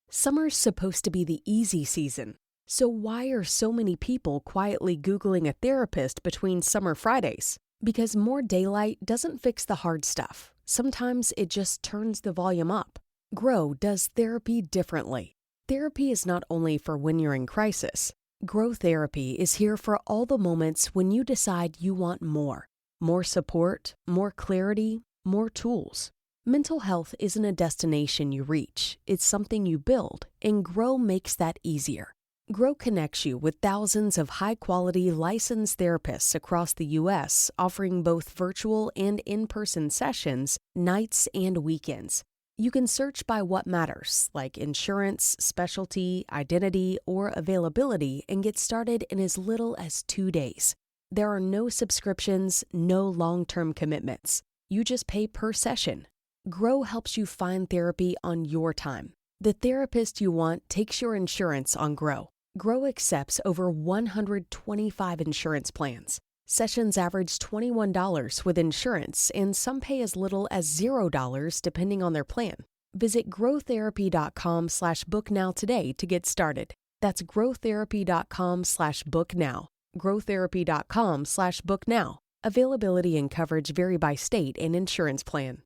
Summer's supposed to be the easy season. So why are so many people quietly Googling a therapist between summer Fridays? Because more daylight doesn't fix the hard stuff. Sometimes it just turns the volume up. Grow does therapy differently. Therapy is not only for when you're in crisis. Grow Therapy is here for all the moments when you decide you want more. More support, more clarity, more tools. Mental health isn't a destination you reach. It's something you build, and Grow makes that easier. Grow connects you with thousands of high-quality licensed therapists across the U.S., offering both virtual and in-person sessions, nights and weekends. You can search by what matters, like insurance, specialty, identity, or availability, and get started in as little as 2 days. There are no subscriptions, no long-term commitments. You just pay per session. Grow helps you find therapy on your time. The therapist you want takes your insurance on Grow. Grow accepts over 125 insurance plans. Sessions average $21 with insurance, and some pay as little as $0 depending on their plan. Visit growtherapy.com/booknow today to get started. That's growtherapy.com/booknow. growtherapy.com/booknow. Availability and coverage vary by state and insurance plan.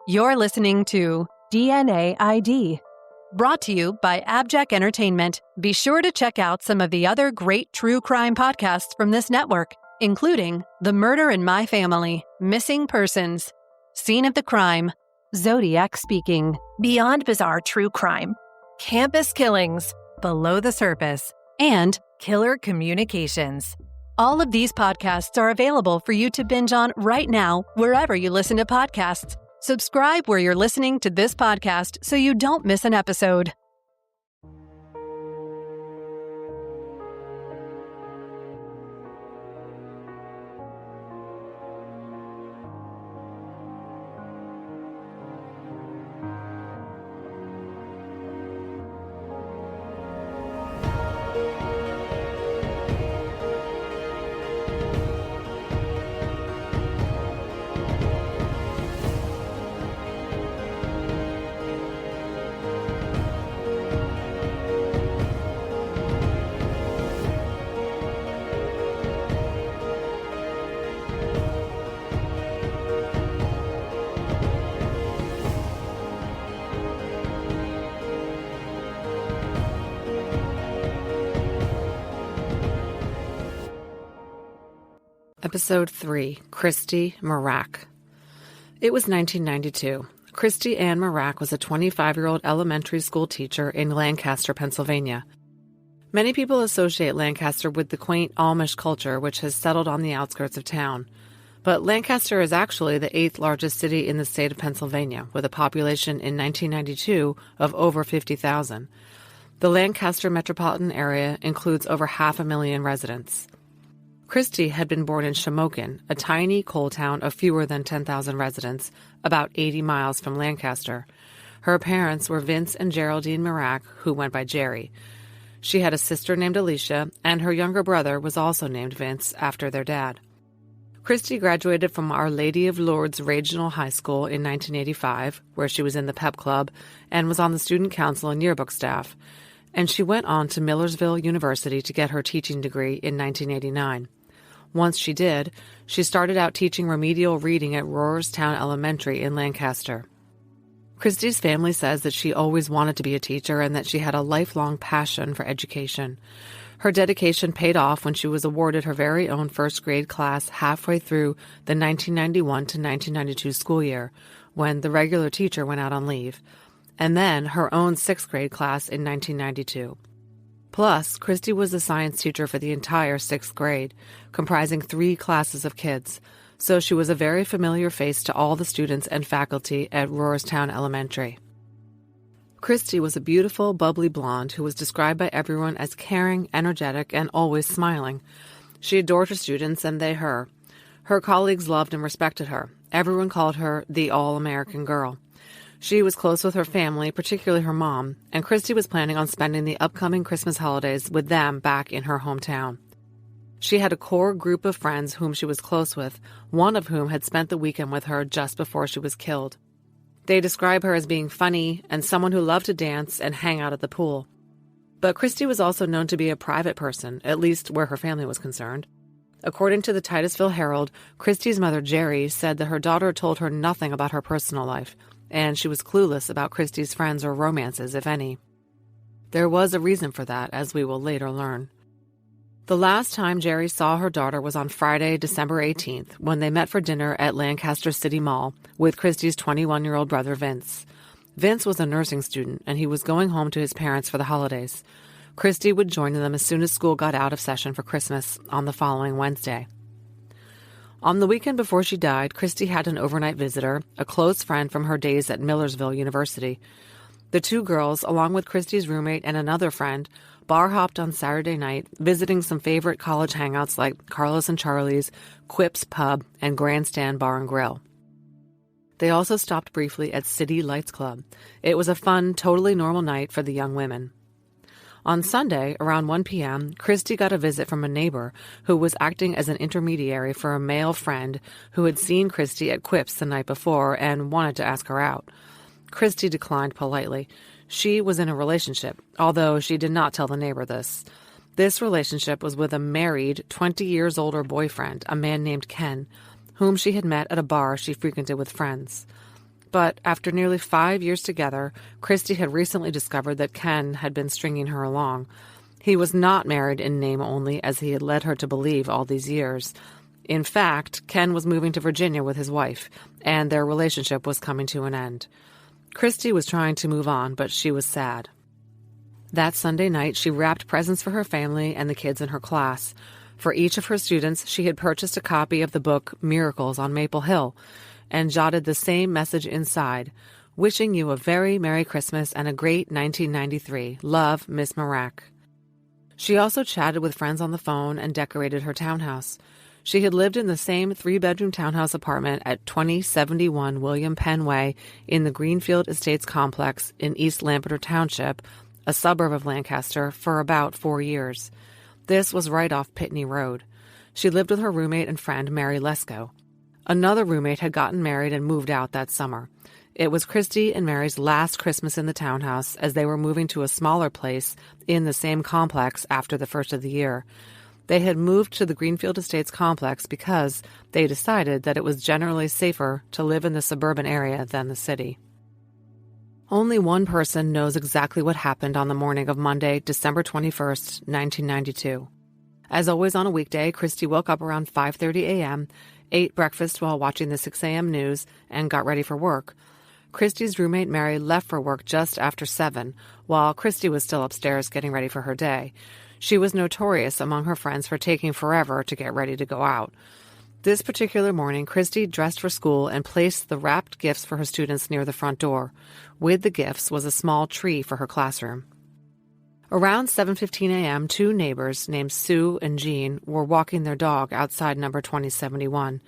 You're listening to DNA ID, brought to you by AbJack Entertainment. Be sure to check out some of the other great true crime podcasts from this network, including The Murder in My Family, Missing Persons, Scene of the Crime, Zodiac Speaking, Beyond Bizarre True Crime, Campus Killings, Below the Surface, and Killer Communications. All of these podcasts are available for you to binge on right now, wherever you listen to podcasts. Subscribe where you're listening to this podcast so you don't miss an episode. Episode 3, Christy Mirack. It was 1992. Christy Ann Mirack was a 25-year-old elementary school teacher in Lancaster, Pennsylvania. Many people associate Lancaster with the quaint Amish culture which has settled on the outskirts of town. But Lancaster is actually the 8th largest city in the state of Pennsylvania, with a population in 1992 of over 50,000. The Lancaster metropolitan area includes over 500,000 residents. Christy had been born in Shamokin, a tiny coal town of fewer than 10,000 residents, about 80 miles from Lancaster. Her parents were Vince and Geraldine Mirack, who went by Jerry. She had a sister named Alicia, and her younger brother was also named Vince after their dad. Christy graduated from Our Lady of Lourdes Regional High School in 1985, where she was in the pep club and was on the student council and yearbook staff, and she went on to Millersville University to get her teaching degree in 1989. Once she did, she started out teaching remedial reading at Rohrerstown Elementary in Lancaster. Christy's family says that she always wanted to be a teacher and that she had a lifelong passion for education. Her dedication paid off when she was awarded her very own first-grade class halfway through the 1991 to 1992 school year, when the regular teacher went out on leave, and then her own sixth-grade class in 1992. Plus, Christy was the science teacher for the entire 6th grade, comprising 3 classes of kids, so she was a very familiar face to all the students and faculty at Rohrerstown Elementary. Christy was a beautiful, bubbly blonde who was described by everyone as caring, energetic, and always smiling. She adored her students, and they her. Her colleagues loved and respected her. Everyone called her the All-American Girl. She was close with her family, particularly her mom, and Christy was planning on spending the upcoming Christmas holidays with them back in her hometown. She had a core group of friends whom she was close with, one of whom had spent the weekend with her just before she was killed. They describe her as being funny and someone who loved to dance and hang out at the pool. But Christy was also known to be a private person, at least where her family was concerned. According to the Titusville Herald, Christy's mother, Jerry, said that her daughter told her nothing about her personal life, and she was clueless about Christy's friends or romances, if any. There was a reason for that, as we will later learn. The last time Jerry saw her daughter was on Friday, December 18th, when they met for dinner at Lancaster City Mall with Christy's 21-year-old brother, Vince. Vince was a nursing student, and he was going home to his parents for the holidays. Christy would join them as soon as school got out of session for Christmas on the following Wednesday. On the weekend before she died, Christy had an overnight visitor, a close friend from her days at Millersville University. The two girls, along with Christy's roommate and another friend, bar-hopped on Saturday night, visiting some favorite college hangouts like Carlos and Charlie's, Quip's Pub, and Grandstand Bar and Grill. They also stopped briefly at City Lights Club. It was a fun, totally normal night for the young women. On Sunday, around 1 p.m., Christy got a visit from a neighbor who was acting as an intermediary for a male friend who had seen Christy at Quip's the night before and wanted to ask her out. Christy declined politely. She was in a relationship, although she did not tell the neighbor this. This relationship was with a married, 20 years older boyfriend, a man named Ken, whom she had met at a bar she frequented with friends. But after nearly 5 years together, Christy had recently discovered that Ken had been stringing her along. He was not married in name only, as he had led her to believe all these years. In fact, Ken was moving to Virginia with his wife, and their relationship was coming to an end. Christy was trying to move on, but she was sad. That Sunday night, she wrapped presents for her family and the kids in her class. For each of her students, she had purchased a copy of the book Miracles on Maple Hill, and jotted the same message inside, wishing you a very Merry Christmas and a great 1993. Love, Miss Mirack. She also chatted with friends on the phone and decorated her townhouse. She had lived in the same 3-bedroom townhouse apartment at 2071 William Penn Way in the Greenfield Estates complex in East Lampeter Township, a suburb of Lancaster, for about 4 years. This was right off Pitney Road. She lived with her roommate and friend, Mary Lesko. Another roommate had gotten married and moved out that summer. It was Christy and Mary's last Christmas in the townhouse, as they were moving to a smaller place in the same complex after the first of the year. They had moved to the Greenfield Estates complex because they decided that it was generally safer to live in the suburban area than the city. Only one person knows exactly what happened on the morning of Monday, December 21st, 1992. As always on a weekday, Christy woke up around 5:30 a.m., ate breakfast while watching the 6 a.m. news, and got ready for work. Christy's roommate Mary left for work just after 7, while Christy was still upstairs getting ready for her day. She was notorious among her friends for taking forever to get ready to go out. This particular morning, Christy dressed for school and placed the wrapped gifts for her students near the front door. With the gifts was a small tree for her classroom. Around 7:15 a.m., two neighbors named Sue and Jean were walking their dog outside number 2071.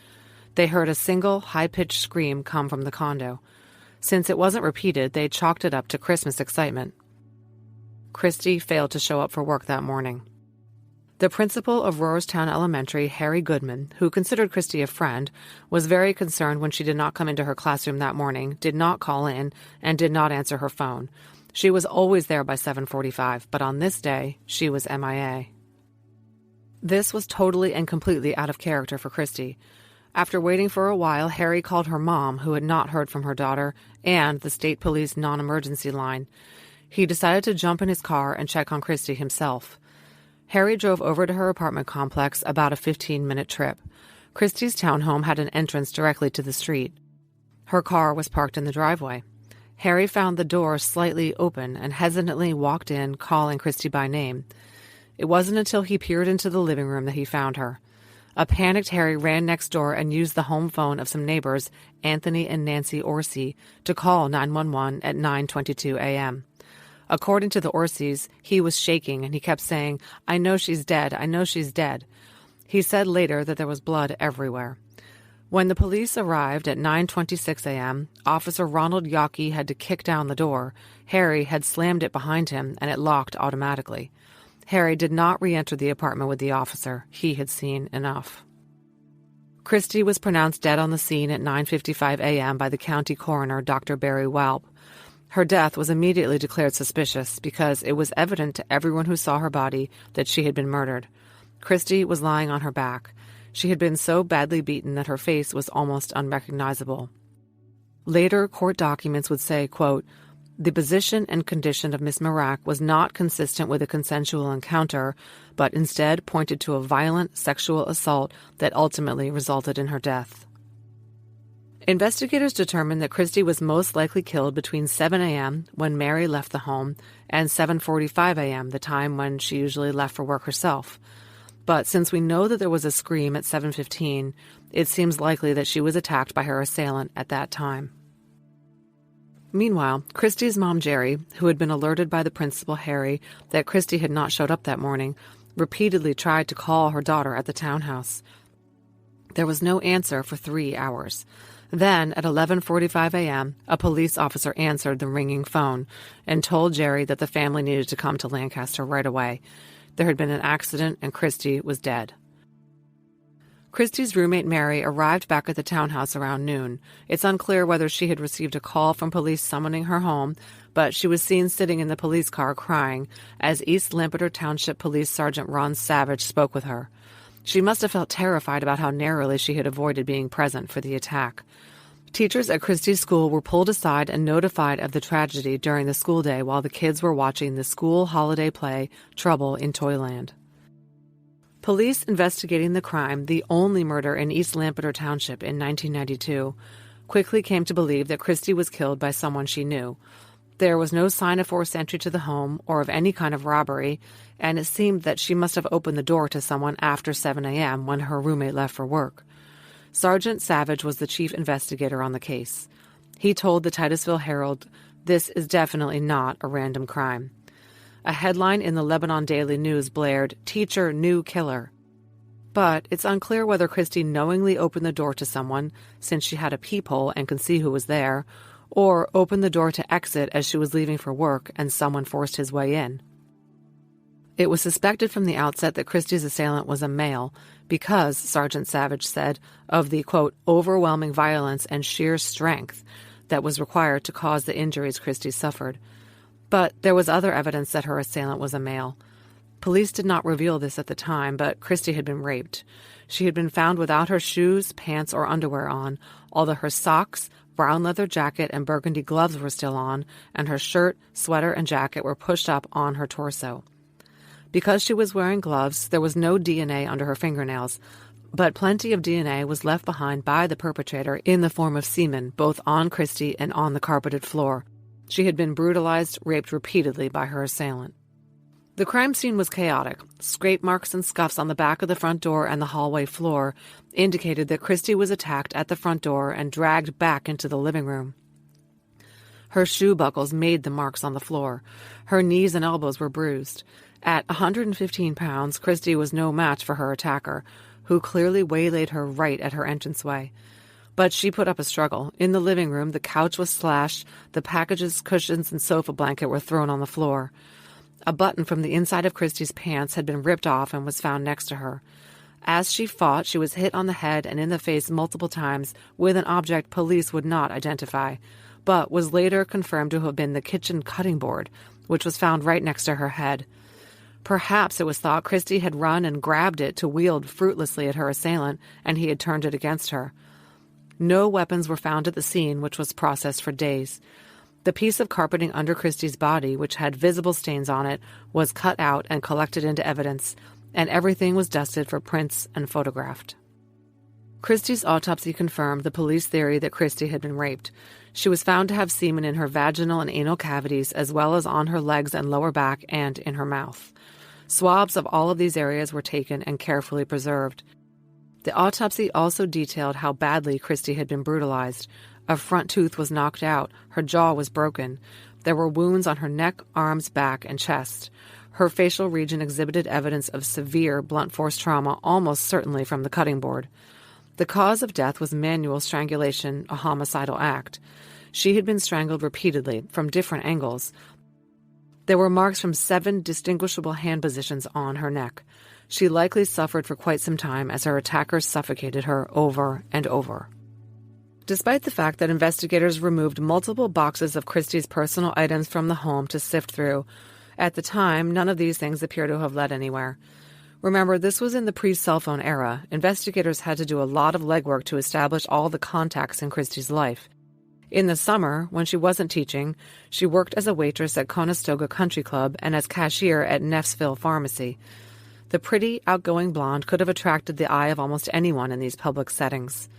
They heard a single, high-pitched scream come from the condo. Since it wasn't repeated, they chalked it up to Christmas excitement. Christy failed to show up for work that morning. The principal of Rohrerstown Elementary, Harry Goodman, who considered Christy a friend, was very concerned when she did not come into her classroom that morning, did not call in, and did not answer her phone. She was always there by 7:45, but on this day, she was MIA. This was totally and completely out of character for Christy. After waiting for a while, Harry called her mom, who had not heard from her daughter, and the state police non-emergency line. He decided to jump in his car and check on Christy himself. Harry drove over to her apartment complex, about a 15-minute trip. Christy's townhome had an entrance directly to the street. Her car was parked in the driveway. Harry found the door slightly open and hesitantly walked in, calling Christy by name. It wasn't until he peered into the living room that he found her. A panicked Harry ran next door and used the home phone of some neighbors, Anthony and Nancy Orsi, to call 911 at 9:22 a.m. According to the Orsis, he was shaking and he kept saying, "I know she's dead, I know she's dead." He said later that there was blood everywhere. When the police arrived at 9:26 a.m., Officer Ronald Yockey had to kick down the door. Harry had slammed it behind him, and it locked automatically. Harry did not re-enter the apartment with the officer. He had seen enough. Christy was pronounced dead on the scene at 9:55 a.m. by the county coroner, Dr. Barry Welp. Her death was immediately declared suspicious because it was evident to everyone who saw her body that she had been murdered. Christy was lying on her back. She had been so badly beaten that her face was almost unrecognizable. Later court documents would say, quote, "The position and condition of Miss Mirack was not consistent with a consensual encounter, but instead pointed to a violent sexual assault that ultimately resulted in her death." Investigators determined that Christy was most likely killed between 7 a.m., when Mary left the home, and 7:45 a.m., the time when she usually left for work herself. But since we know that there was a scream at 7:15, it seems likely that she was attacked by her assailant at that time. Meanwhile, Christy's mom, Jerry, who had been alerted by the principal, Harry, that Christy had not showed up that morning, repeatedly tried to call her daughter at the townhouse. There was no answer for 3 hours. Then, at 11:45 a.m., a police officer answered the ringing phone and told Jerry that the family needed to come to Lancaster right away. There had been an accident and Christy was dead. Christy's roommate Mary arrived back at the townhouse around noon. It's unclear whether she had received a call from police summoning her home, but she was seen sitting in the police car crying as East Lampeter Township Police Sergeant Ron Savage spoke with her. She must have felt terrified about how narrowly she had avoided being present for the attack. Teachers at Christy's school were pulled aside and notified of the tragedy during the school day while the kids were watching the school holiday play Trouble in Toyland. Police investigating the crime, the only murder in East Lampeter Township in 1992, quickly came to believe that Christy was killed by someone she knew. There was no sign of forced entry to the home or of any kind of robbery, and it seemed that she must have opened the door to someone after 7 a.m. when her roommate left for work. Sergeant Savage was the chief investigator on the case. He told the Titusville Herald, "This is definitely not a random crime." A headline in the Lebanon Daily News blared, "Teacher, new killer." But it's unclear whether Christy knowingly opened the door to someone, since she had a peephole and could see who was there, or opened the door to exit as she was leaving for work and someone forced his way in. It was suspected from the outset that Christy's assailant was a male because, Sergeant Savage said, of the, quote, "overwhelming violence and sheer strength" that was required to cause the injuries Christy suffered. But there was other evidence that her assailant was a male. Police did not reveal this at the time, but Christy had been raped. She had been found without her shoes, pants, or underwear on, although her socks, brown leather jacket, and burgundy gloves were still on, and her shirt, sweater, and jacket were pushed up on her torso. Because she was wearing gloves, there was no DNA under her fingernails, but plenty of DNA was left behind by the perpetrator in the form of semen, both on Christy and on the carpeted floor. She had been brutalized, raped repeatedly by her assailant. The crime scene was chaotic. Scrape marks and scuffs on the back of the front door and the hallway floor indicated that Christy was attacked at the front door and dragged back into the living room. Her shoe buckles made the marks on the floor. Her knees and elbows were bruised. At 115 pounds, Christy was no match for her attacker, who clearly waylaid her right at her entranceway. But she put up a struggle. In the living room, the couch was slashed, the packages, cushions, and sofa blanket were thrown on the floor. A button from the inside of Christy's pants had been ripped off and was found next to her. As she fought, she was hit on the head and in the face multiple times with an object police would not identify, but was later confirmed to have been the kitchen cutting board, which was found right next to her head. Perhaps it was thought Christy had run and grabbed it to wield fruitlessly at her assailant, and he had turned it against her. No weapons were found at the scene, which was processed for days. The piece of carpeting under Christy's body, which had visible stains on it, was cut out and collected into evidence, and everything was dusted for prints and photographed. Christy's autopsy confirmed the police theory that Christy had been raped. She was found to have semen in her vaginal and anal cavities, as well as on her legs and lower back and in her mouth. Swabs of all of these areas were taken and carefully preserved. The autopsy also detailed how badly Christy had been brutalized. A front tooth was knocked out. Her jaw was broken. There were wounds on her neck, arms, back, and chest. Her facial region exhibited evidence of severe blunt force trauma, almost certainly from the cutting board. The cause of death was manual strangulation, a homicidal act. She had been strangled repeatedly, from different angles. There were marks from 7 distinguishable hand positions on her neck. She likely suffered for quite some time as her attackers suffocated her over and over. Despite the fact that investigators removed multiple boxes of Christy's personal items from the home to sift through, at the time, none of these things appear to have led anywhere. Remember, this was in the pre-cell phone era. Investigators had to do a lot of legwork to establish all the contacts in Christy's life. In the summer, when she wasn't teaching, she worked as a waitress at Conestoga Country Club and as cashier at Neffsville Pharmacy. The pretty, outgoing blonde could have attracted the eye of almost anyone in these public settings.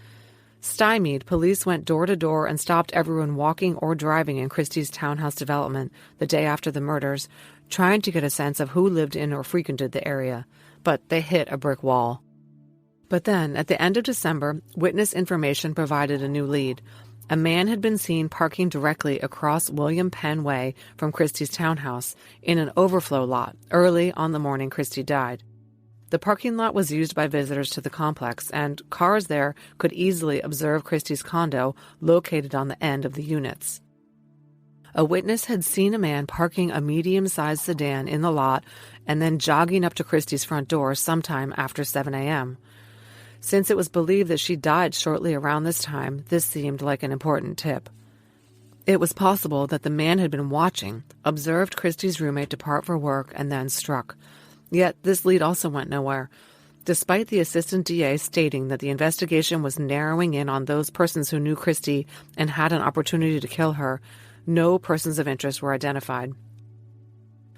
Stymied, police went door to door and stopped everyone walking or driving in Christie's townhouse development the day after the murders, trying to get a sense of who lived in or frequented the area. But they hit a brick wall. But then, at the end of December, witness information provided a new lead. A man had been seen parking directly across William Penn Way from Christie's townhouse in an overflow lot early on the morning Christie died. The parking lot was used by visitors to the complex, and cars there could easily observe Christie's condo located on the end of the units. A witness had seen a man parking a medium-sized sedan in the lot and then jogging up to Christie's front door sometime after 7 a.m. Since it was believed that she died shortly around this time, this seemed like an important tip. It was possible that the man had been watching, observed Christie's roommate depart for work, and then struck. Yet this lead also went nowhere. Despite the assistant DA stating that the investigation was narrowing in on those persons who knew Christie and had an opportunity to kill her, no persons of interest were identified.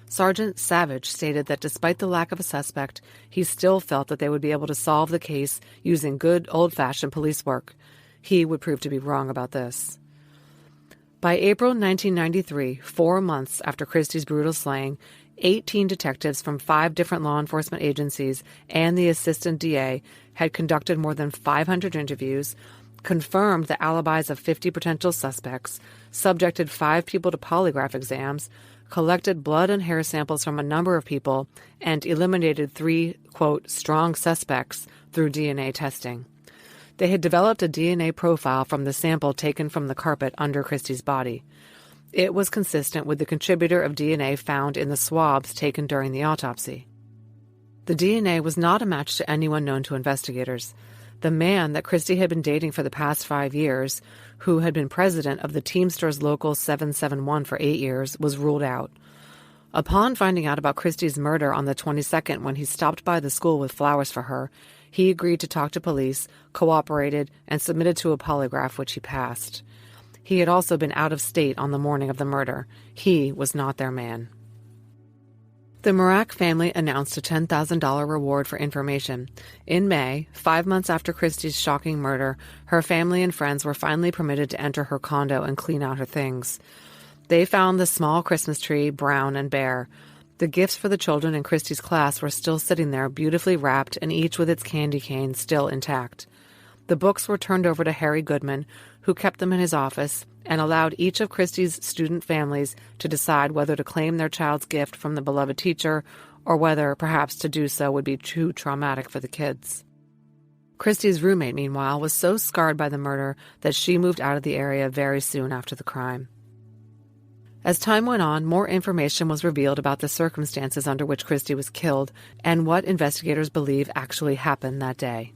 Sergeant Savage stated that despite the lack of a suspect, he still felt that they would be able to solve the case using good old-fashioned police work. He would prove to be wrong about this. By April 1993, 4 months after Christie's brutal slaying, 18 detectives from 5 different law enforcement agencies and the assistant DA had conducted more than 500 interviews, confirmed the alibis of 50 potential suspects, subjected 5 people to polygraph exams, collected blood and hair samples from a number of people, and eliminated 3, quote, strong suspects through DNA testing. They had developed a DNA profile from the sample taken from the carpet under Christie's body. It was consistent with the contributor of DNA found in the swabs taken during the autopsy. The DNA was not a match to anyone known to investigators. The man that Christie had been dating for the past 5 years, who had been president of the Teamsters Local 771 for 8 years, was ruled out. Upon finding out about Christie's murder on the 22nd when he stopped by the school with flowers for her, he agreed to talk to police, cooperated, and submitted to a polygraph, which he passed. He had also been out of state on the morning of the murder. He was not their man. The Mirack family announced a $10,000 reward for information. In May, 5 months after Christie's shocking murder, her family and friends were finally permitted to enter her condo and clean out her things. They found the small Christmas tree brown and bare. The gifts for the children in Christie's class were still sitting there, beautifully wrapped and each with its candy cane still intact. The books were turned over to Harry Goodman, who kept them in his office, and allowed each of Christie's student families to decide whether to claim their child's gift from the beloved teacher or whether perhaps to do so would be too traumatic for the kids. Christie's roommate, meanwhile, was so scarred by the murder that she moved out of the area very soon after the crime. As time went on, more information was revealed about the circumstances under which Christie was killed and what investigators believe actually happened that day.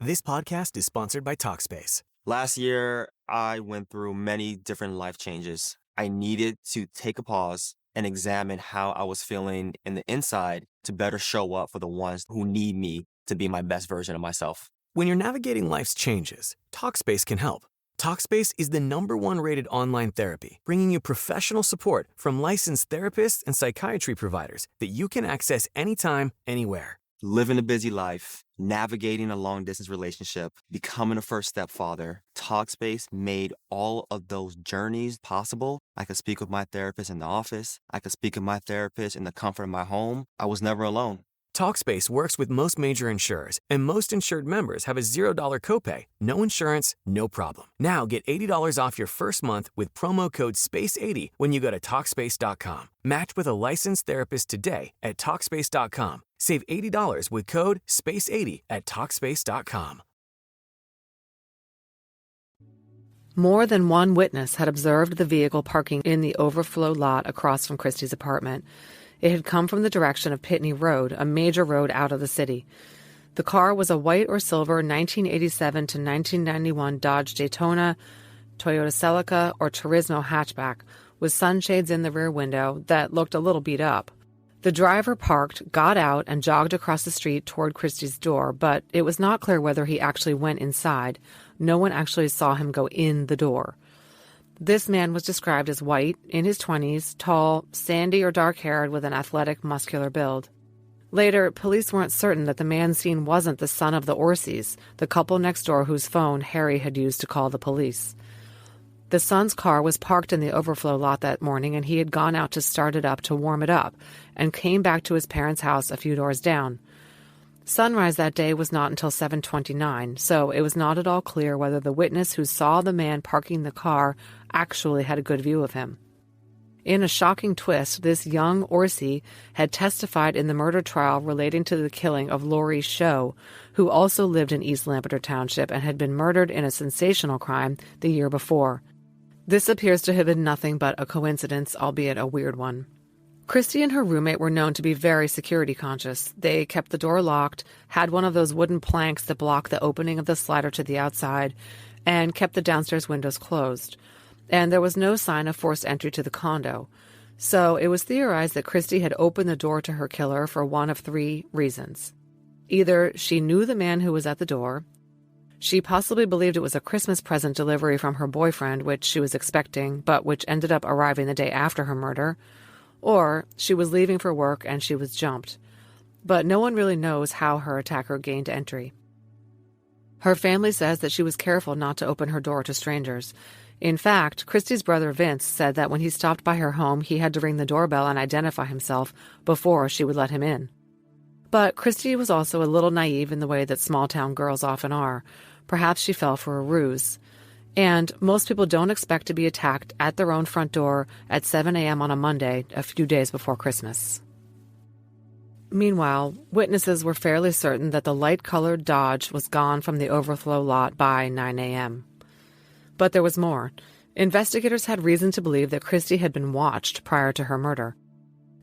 This podcast is sponsored by Talkspace. Last year, I went through many different life changes. I needed to take a pause and examine how I was feeling in the inside to better show up for the ones who need me to be my best version of myself. When you're navigating life's changes, Talkspace can help. Talkspace is the #1 rated online therapy, bringing you professional support from licensed therapists and psychiatry providers that you can access anytime, anywhere. Living a busy life, navigating a long-distance relationship, becoming a first-step father, Talkspace made all of those journeys possible. I could speak with my therapist in the office. I could speak with my therapist in the comfort of my home. I was never alone. Talkspace works with most major insurers, and most insured members have a $0 copay. No insurance, no problem. Now get $80 off your first month with promo code SPACE80 when you go to Talkspace.com. Match with a licensed therapist today at Talkspace.com. Save $80 with code SPACE80 at Talkspace.com. More than one witness had observed the vehicle parking in the overflow lot across from Christie's apartment. It had come from the direction of Pitney Road, a major road out of the city. The car was a white or silver 1987 to 1991 Dodge Daytona, Toyota Celica, or Turismo hatchback, with sunshades in the rear window that looked a little beat up. The driver parked, got out, and jogged across the street toward Christy's door, but it was not clear whether he actually went inside. No one actually saw him go in the door. This man was described as white, in his 20s, tall, sandy or dark-haired with an athletic, muscular build. Later, police weren't certain that the man seen wasn't the son of the Orseys, the couple next door whose phone Harry had used to call the police. The son's car was parked in the overflow lot that morning, and he had gone out to start it up to warm it up, and came back to his parents' house a few doors down. Sunrise that day was not until 7:29, so it was not at all clear whether the witness who saw the man parking the car actually had a good view of him. In a shocking twist, this young Orsey had testified in the murder trial relating to the killing of Laurie Sho, who also lived in East Lampeter Township and had been murdered in a sensational crime the year before. This appears to have been nothing but a coincidence, albeit a weird one. Christy and her roommate were known to be very security conscious. They kept the door locked, had one of those wooden planks that block the opening of the slider to the outside, and kept the downstairs windows closed. And there was no sign of forced entry to the condo. So it was theorized that Christy had opened the door to her killer for one of three reasons. Either she knew the man who was at the door, she possibly believed it was a Christmas present delivery from her boyfriend, which she was expecting, but which ended up arriving the day after her murder, or she was leaving for work and she was jumped. But no one really knows how her attacker gained entry. Her family says that she was careful not to open her door to strangers. In fact, Christy's brother Vince said that when he stopped by her home, he had to ring the doorbell and identify himself before she would let him in. But Christy was also a little naive in the way that small-town girls often are. Perhaps she fell for a ruse. And most people don't expect to be attacked at their own front door at 7 a.m. on a Monday, a few days before Christmas. Meanwhile, witnesses were fairly certain that the light-colored Dodge was gone from the overflow lot by 9 a.m. But there was more. Investigators had reason to believe that Christy had been watched prior to her murder.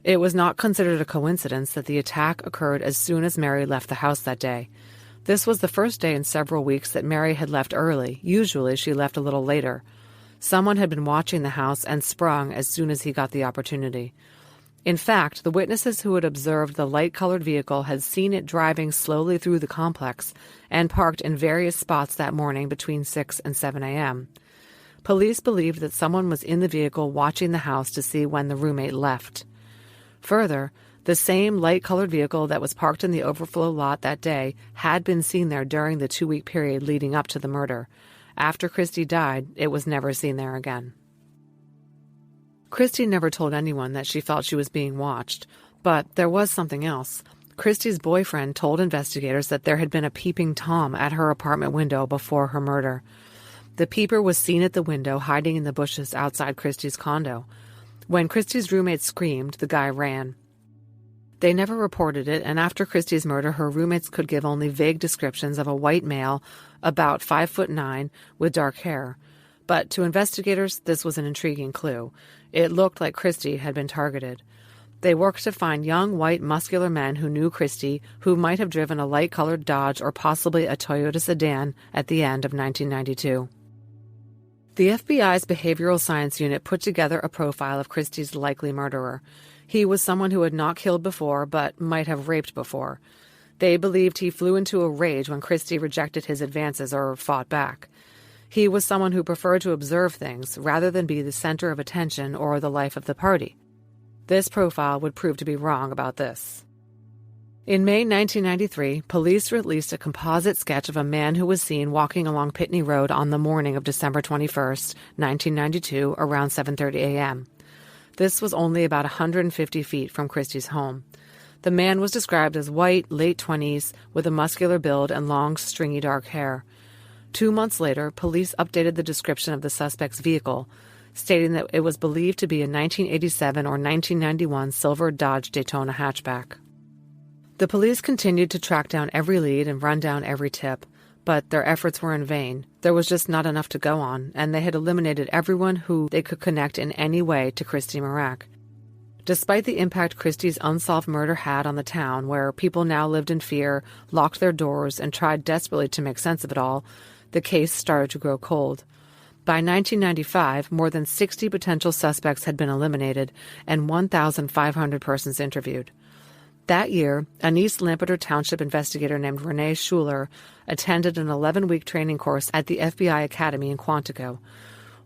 It was not considered a coincidence that the attack occurred as soon as Mary left the house that day. This was the first day in several weeks that Mary had left early. Usually she left a little later. Someone had been watching the house and sprung as soon as he got the opportunity. In fact, the witnesses who had observed the light-colored vehicle had seen it driving slowly through the complex and parked in various spots that morning between 6 and 7 a.m. Police believed that someone was in the vehicle watching the house to see when the roommate left. Further, the same light-colored vehicle that was parked in the overflow lot that day had been seen there during the 2-week period leading up to the murder. After Christy died, it was never seen there again. Christy never told anyone that she felt she was being watched, but there was something else. Christy's boyfriend told investigators that there had been a peeping Tom at her apartment window before her murder. The peeper was seen at the window hiding in the bushes outside Christy's condo. When Christy's roommate screamed, the guy ran. They never reported it, and after Christy's murder, her roommates could give only vague descriptions of a white male, about 5'9", with dark hair. But to investigators, this was an intriguing clue. It looked like Christy had been targeted. They worked to find young, white, muscular men who knew Christy, who might have driven a light-colored Dodge or possibly a Toyota sedan at the end of 1992. The FBI's Behavioral Science Unit put together a profile of Christy's likely murderer. He was someone who had not killed before, but might have raped before. They believed he flew into a rage when Christy rejected his advances or fought back. He was someone who preferred to observe things rather than be the center of attention or the life of the party. This profile would prove to be wrong about this. In May 1993, police released a composite sketch of a man who was seen walking along Pitney Road on the morning of December 21st, 1992, around 7:30 a.m. This was only about 150 feet from Christy's home. The man was described as white, late 20s, with a muscular build and long, stringy dark hair. 2 months later, police updated the description of the suspect's vehicle, stating that it was believed to be a 1987 or 1991 silver Dodge Daytona hatchback. The police continued to track down every lead and run down every tip, but their efforts were in vain. There was just not enough to go on, and they had eliminated everyone who they could connect in any way to Christy Mirack. Despite the impact Christy's unsolved murder had on the town, where people now lived in fear, locked their doors, and tried desperately to make sense of it all, the case started to grow cold. By 1995, more than 60 potential suspects had been eliminated and 1,500 persons interviewed. That year, an East Lampeter Township investigator named Renee Schuler attended an 11-week training course at the FBI Academy in Quantico.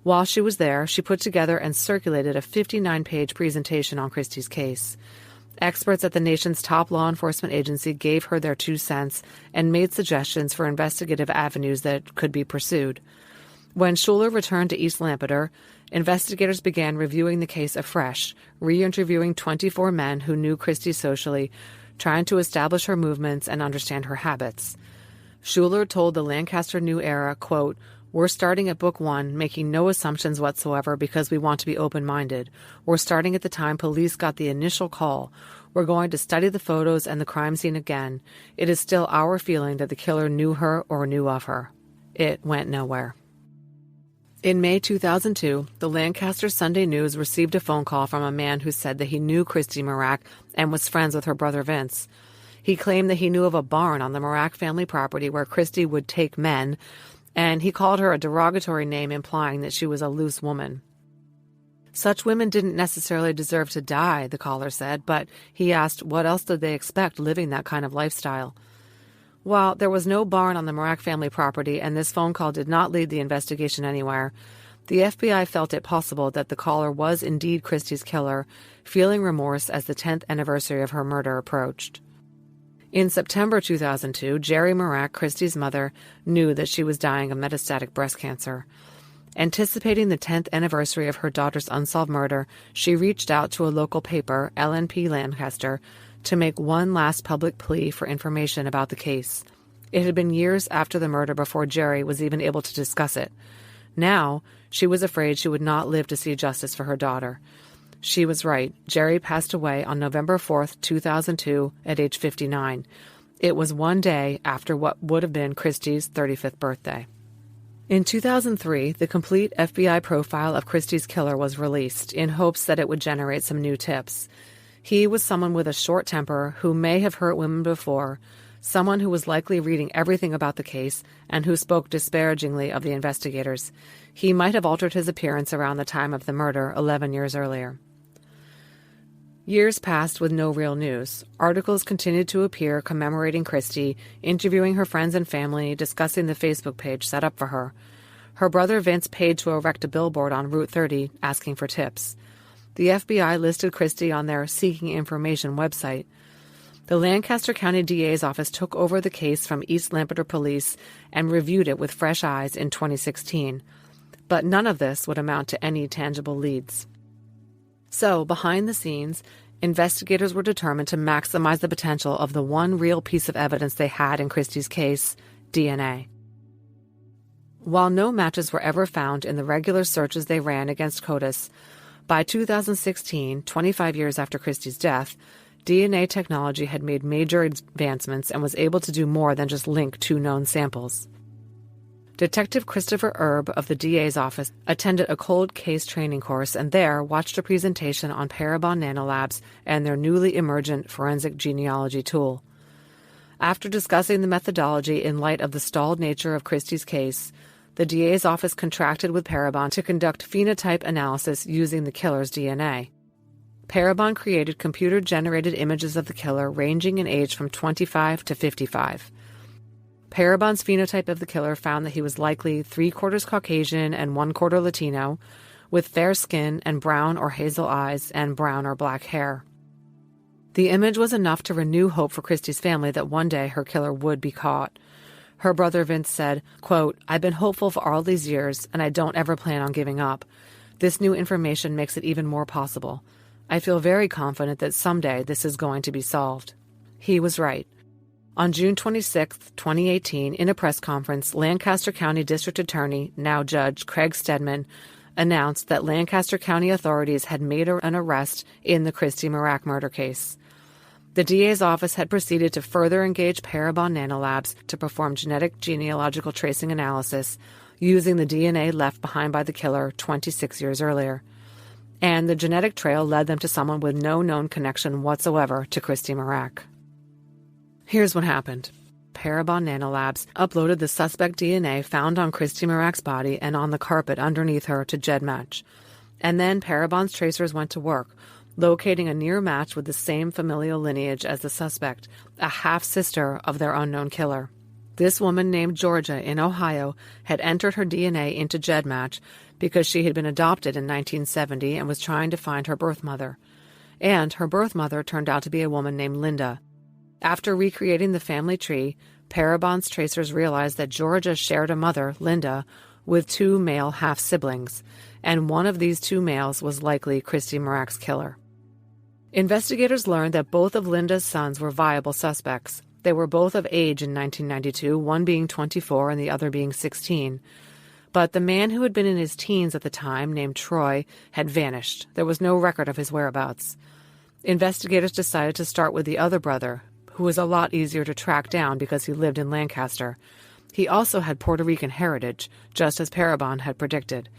While she was there, she put together and circulated a 59-page presentation on Christy's case. Experts at the nation's top law enforcement agency gave her their 2 cents and made suggestions for investigative avenues that could be pursued. When Schuler returned to East Lampeter, investigators began reviewing the case afresh, re-interviewing 24 men who knew Christy socially, trying to establish her movements and understand her habits. Schuler told the Lancaster New Era, quote, "We're starting at book 1, making no assumptions whatsoever because we want to be open-minded. We're starting at the time police got the initial call. We're going to study the photos and the crime scene again. It is still our feeling that the killer knew her or knew of her." It went nowhere. In May 2002, the Lancaster Sunday News received a phone call from a man who said that he knew Christy Mirack and was friends with her brother Vince. He claimed that he knew of a barn on the Mirack family property where Christy would take men, and he called her a derogatory name implying that she was a loose woman. Such women didn't necessarily deserve to die, the caller said, but he asked what else did they expect living that kind of lifestyle. While there was no barn on the Mirack family property and this phone call did not lead the investigation anywhere, the FBI felt it possible that the caller was indeed Christy's killer, feeling remorse as the 10th anniversary of her murder approached. In September 2002, Jerry Mirack, Christy's mother, knew that she was dying of metastatic breast cancer. Anticipating the 10th anniversary of her daughter's unsolved murder, she reached out to a local paper, LNP Lancaster, to make one last public plea for information about the case. It had been years after the murder before Jerry was even able to discuss it. Now, she was afraid she would not live to see justice for her daughter. She was right. Jerry passed away on November 4th, 2002, at age 59. It was one day after what would have been Christy's 35th birthday. In 2003, the complete FBI profile of Christy's killer was released in hopes that it would generate some new tips. He was someone with a short temper who may have hurt women before, someone who was likely reading everything about the case and who spoke disparagingly of the investigators. He might have altered his appearance around the time of the murder 11 years earlier. Years passed with no real news. Articles continued to appear commemorating Christy, interviewing her friends and family, discussing the Facebook page set up for her. Her brother Vince paid to erect a billboard on Route 30 asking for tips. The FBI listed Christy on their Seeking Information website. The Lancaster County DA's office took over the case from East Lampeter Police and reviewed it with fresh eyes in 2016. But none of this would amount to any tangible leads. So, behind the scenes, investigators were determined to maximize the potential of the one real piece of evidence they had in Christy's case, DNA. While no matches were ever found in the regular searches they ran against CODIS, by 2016, 25 years after Christy's death, DNA technology had made major advancements and was able to do more than just link 2 known samples. Detective Christopher Erb of the DA's office attended a cold case training course and there watched a presentation on Parabon nanolabs and their newly emergent forensic genealogy tool. After discussing the methodology in light of the stalled nature of Christy's case, the DA's office contracted with Parabon to conduct phenotype analysis using the killer's DNA. Parabon created computer-generated images of the killer ranging in age from 25 to 55. Parabon's phenotype of the killer found that he was likely 3/4 Caucasian and 1/4 Latino, with fair skin and brown or hazel eyes and brown or black hair. The image was enough to renew hope for Christy's family that one day her killer would be caught. Her brother Vince said, quote, "I've been hopeful for all these years, and I don't ever plan on giving up. This new information makes it even more possible. I feel very confident that someday this is going to be solved." He was right. On June 26, 2018, in a press conference, Lancaster County District Attorney, now Judge Craig Stedman, announced that Lancaster County authorities had made an arrest in the Christy Mirack murder case. The DA's office had proceeded to further engage Parabon nanolabs to perform genetic genealogical tracing analysis using the DNA left behind by the killer 26 years earlier. and the genetic trail led them to someone with no known connection whatsoever to Christy Mirack. Here's what happened. Parabon Nanolabs uploaded the suspect DNA found on Christy Mirack's body and on the carpet underneath her to GEDmatch. And then Parabon's tracers went to work, locating a near match with the same familial lineage as the suspect, a half-sister of their unknown killer. This woman named Georgia in Ohio had entered her DNA into GEDmatch because she had been adopted in 1970 and was trying to find her birth mother. And her birth mother turned out to be a woman named Linda. After recreating the family tree, Parabon's tracers realized that Georgia shared a mother, Linda, with two male half-siblings, and one of these two males was likely Christy Mirack's killer. Investigators learned that both of Linda's sons were viable suspects. They were both of age in 1992, one being 24 and the other being 16. But the man who had been in his teens at the time, named Troy, had vanished. There was no record of his whereabouts. Investigators decided to start with the other brother, who was a lot easier to track down because he lived in Lancaster. He also had Puerto Rican heritage, just as Parabon had predicted.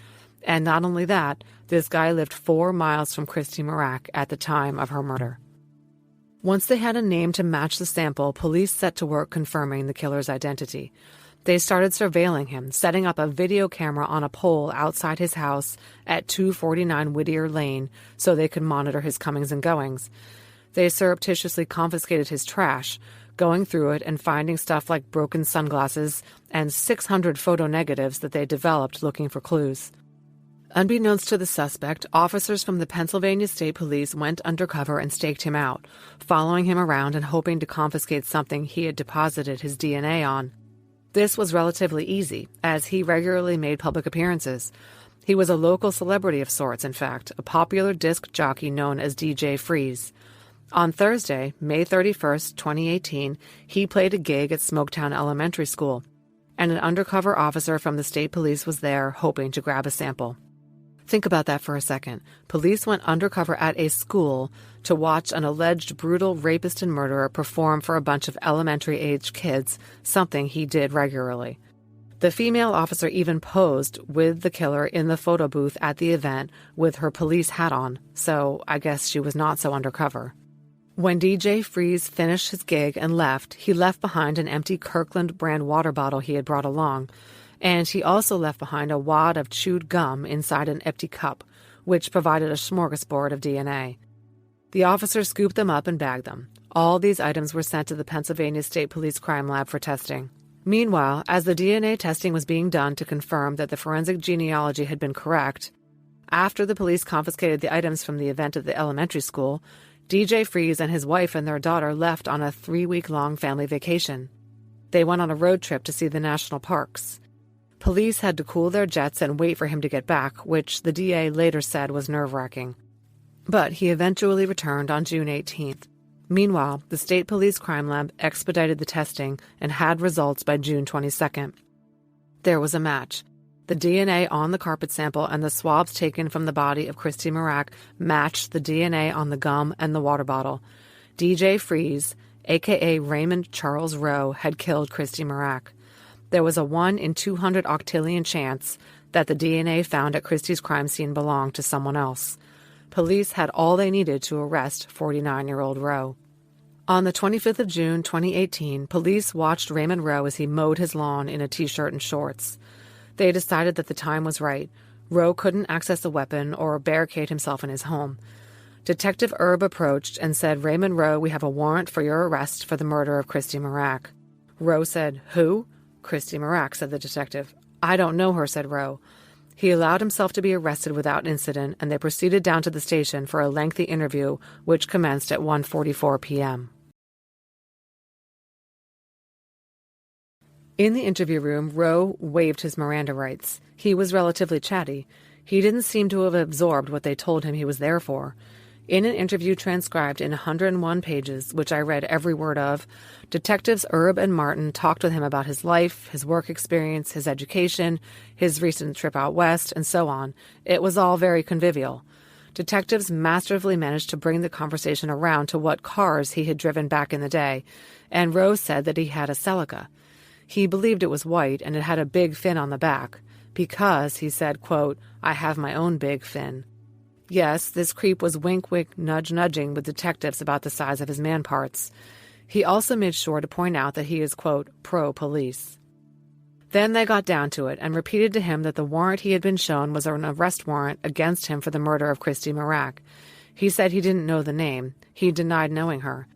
And not only that, this guy lived 4 miles from Christy Mirack at the time of her murder. Once they had a name to match the sample, police set to work confirming the killer's identity. They started surveilling him, setting up a video camera on a pole outside his house at 249 Whittier Lane so they could monitor his comings and goings. They surreptitiously confiscated his trash, going through it and finding stuff like broken sunglasses and 600 photo negatives that they developed looking for clues. Unbeknownst to the suspect, officers from the Pennsylvania State Police went undercover and staked him out, following him around and hoping to confiscate something he had deposited his DNA on. This was relatively easy, as he regularly made public appearances. He was a local celebrity of sorts, in fact, a popular disc jockey known as DJ Freeze. On Thursday, May 31st, 2018, he played a gig at Smoketown Elementary School, and an undercover officer from the state police was there hoping to grab a sample. Think about that for a second. Police went undercover at a school to watch an alleged brutal rapist and murderer perform for a bunch of elementary-aged kids, something he did regularly. The female officer even posed with the killer in the photo booth at the event with her police hat on, so I guess she was not so undercover. When DJ Freeze finished his gig and left, he left behind an empty Kirkland brand water bottle he had brought along, and he also left behind a wad of chewed gum inside an empty cup, which provided a smorgasbord of DNA. The officers scooped them up and bagged them. All these items were sent to the Pennsylvania State Police Crime Lab for testing. Meanwhile, as the DNA testing was being done to confirm that the forensic genealogy had been correct, after the police confiscated the items from the event at the elementary school, DJ Freeze and his wife and their daughter left on a 3-week-long family vacation. They went on a road trip to see the national parks. Police had to cool their jets and wait for him to get back, which the DA later said was nerve-wracking. But he eventually returned on June 18th. Meanwhile, the State Police Crime Lab expedited the testing and had results by June 22nd. There was a match. The DNA on the carpet sample and the swabs taken from the body of Christy Mirack matched the DNA on the gum and the water bottle. DJ Freeze, a.k.a. Raymond Charles Rowe, had killed Christy Mirack. There was a 1 in 200 octillion chance that the DNA found at Christy's crime scene belonged to someone else. Police had all they needed to arrest 49-year-old Rowe. On the 25th of June, 2018, police watched Raymond Rowe as he mowed his lawn in a t-shirt and shorts. They decided that the time was right. Rowe couldn't access a weapon or barricade himself in his home. Detective Erb approached and said, "Raymond Rowe, we have a warrant for your arrest for the murder of Christy Mirack." Rowe said, "Who?" "Christy Mirack," said the detective. "I don't know her," said Rowe. He allowed himself to be arrested without incident, and they proceeded down to the station for a lengthy interview, which commenced at 1:44 p.m. In the interview room, Rowe waived his Miranda rights. He was relatively chatty. He didn't seem to have absorbed what they told him he was there for. In an interview transcribed in 101 pages, which I read every word of, Detectives Erb and Martin talked with him about his life, his work experience, his education, his recent trip out west, and so on. It was all very convivial. Detectives masterfully managed to bring the conversation around to what cars he had driven back in the day, and Rowe said that he had a Celica. He believed it was white and it had a big fin on the back, because, he said, quote, "I have my own big fin." Yes, this creep was wink-wink, nudge-nudging with detectives about the size of his man parts. He also made sure to point out that he is, quote, pro-police. Then they got down to it and repeated to him that the warrant he had been shown was an arrest warrant against him for the murder of Christy Mirack. He said he didn't know the name. He denied knowing her.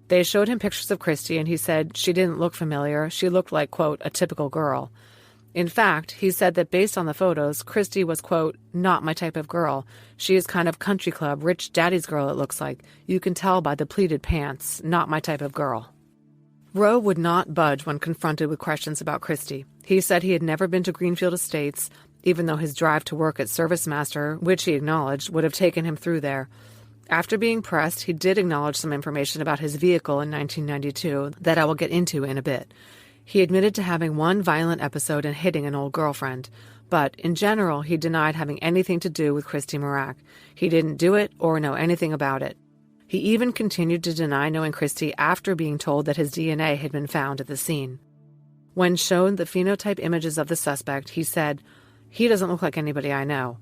They showed him pictures of Christy, and he said she didn't look familiar. She looked like, quote, a typical girl. In fact, he said that based on the photos, Christy was, quote, not my type of girl. She is kind of country club, rich daddy's girl, it looks like. You can tell by the pleated pants. Not my type of girl. Rowe would not budge when confronted with questions about Christy. He said he had never been to Greenfield Estates, even though his drive to work at Service Master, which he acknowledged, would have taken him through there. After being pressed, he did acknowledge some information about his vehicle in 1992 that I will get into in a bit. He admitted to having one violent episode and hitting an old girlfriend, but in general, he denied having anything to do with Christy Mirack. He didn't do it or know anything about it. He even continued to deny knowing Christy after being told that his DNA had been found at the scene. When shown the phenotype images of the suspect, he said, "He doesn't look like anybody I know."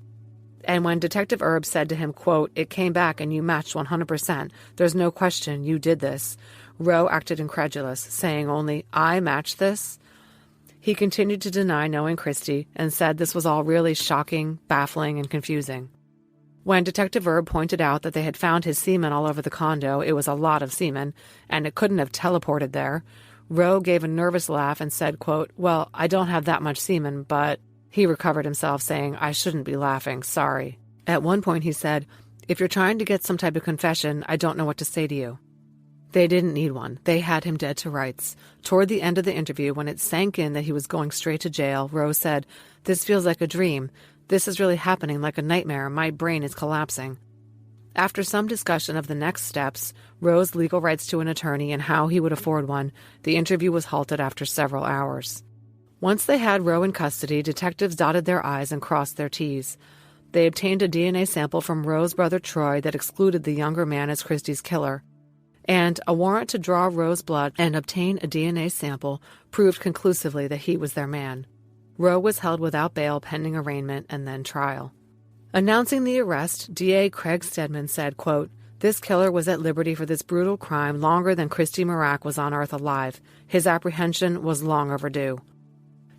And when Detective Erb said to him, quote, "It came back and you matched 100%. There's no question you did this," Rowe acted incredulous, saying only, "I matched this?" He continued to deny knowing Christy and said this was all really shocking, baffling, and confusing. When Detective Erb pointed out that they had found his semen all over the condo, it was a lot of semen, and it couldn't have teleported there, Rowe gave a nervous laugh and said, quote, "Well, I don't have that much semen, but..." He recovered himself, saying, "I shouldn't be laughing, sorry." At one point he said, "If you're trying to get some type of confession, I don't know what to say to you." They didn't need one. They had him dead to rights. Toward the end of the interview, when it sank in that he was going straight to jail, Rowe said, "This feels like a dream. This is really happening like a nightmare. My brain is collapsing." After some discussion of the next steps, Rowe's legal rights to an attorney and how he would afford one, the interview was halted after several hours. Once they had Rowe in custody, detectives dotted their I's and crossed their T's. They obtained a DNA sample from Rowe's brother Troy that excluded the younger man as Christy's killer. And a warrant to draw Rowe's blood and obtain a DNA sample proved conclusively that he was their man. Rowe was held without bail pending arraignment and then trial. Announcing the arrest, DA Craig Stedman said, quote, "This killer was at liberty for this brutal crime longer than Christy Mirack was on earth alive. His apprehension was long overdue."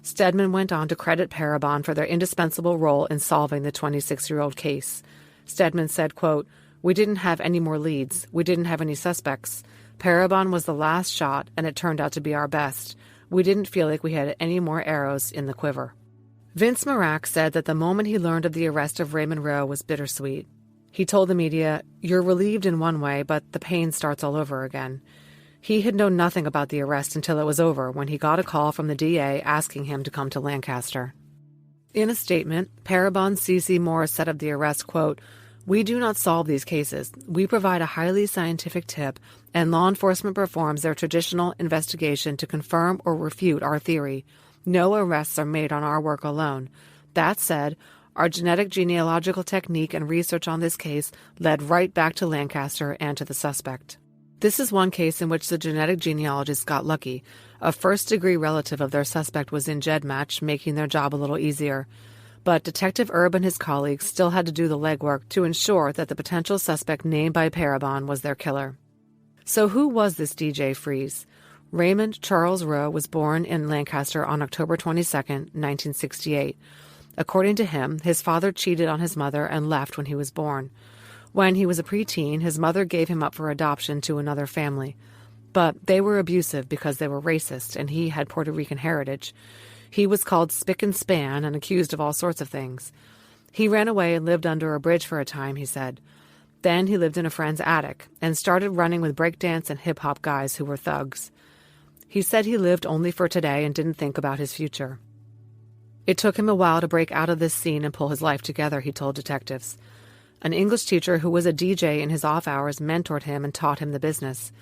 Stedman went on to credit Parabon for their indispensable role in solving the 26-year-old case. Stedman said, quote, "We didn't have any more leads. We didn't have any suspects. Parabon was the last shot, and it turned out to be our best. We didn't feel like we had any more arrows in the quiver." Vince Mirack said that the moment he learned of the arrest of Raymond Rowe was bittersweet. He told the media, "You're relieved in one way, but the pain starts all over again." He had known nothing about the arrest until it was over when he got a call from the DA asking him to come to Lancaster. In a statement, Parabon C.C. Morris said of the arrest, quote, "We do not solve these cases. We provide a highly scientific tip, and law enforcement performs their traditional investigation to confirm or refute our theory. No arrests are made on our work alone. That said, our genetic genealogical technique and research on this case led right back to Lancaster and to the suspect." This is one case in which the genetic genealogists got lucky. A first-degree relative of their suspect was in GEDmatch, making their job a little easier. But Detective Erb and his colleagues still had to do the legwork to ensure that the potential suspect named by Parabon was their killer. So who was this DJ Freeze? Raymond Charles Rowe was born in Lancaster on October 22, 1968. According to him, his father cheated on his mother and left when he was born. When he was a preteen, his mother gave him up for adoption to another family. But they were abusive because they were racist, and he had Puerto Rican heritage. He was called spick and span and accused of all sorts of things. He ran away and lived under a bridge for a time, he said. Then he lived in a friend's attic and started running with breakdance and hip-hop guys who were thugs. He said he lived only for today and didn't think about his future. It took him a while to break out of this scene and pull his life together, he told detectives. An English teacher who was a DJ in his off hours mentored him and taught him the business.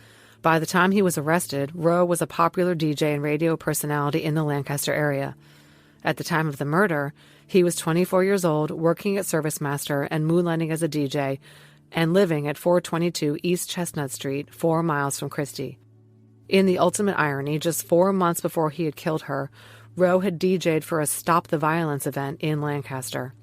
By the time he was arrested, Rowe was a popular DJ and radio personality in the Lancaster area. At the time of the murder, he was 24 years old, working at Service Master and moonlighting as a DJ, and living at 422 East Chestnut Street, 4 miles from Christy. In the ultimate irony, just 4 months before he had killed her, Rowe had DJ'd for a Stop the Violence event in Lancaster.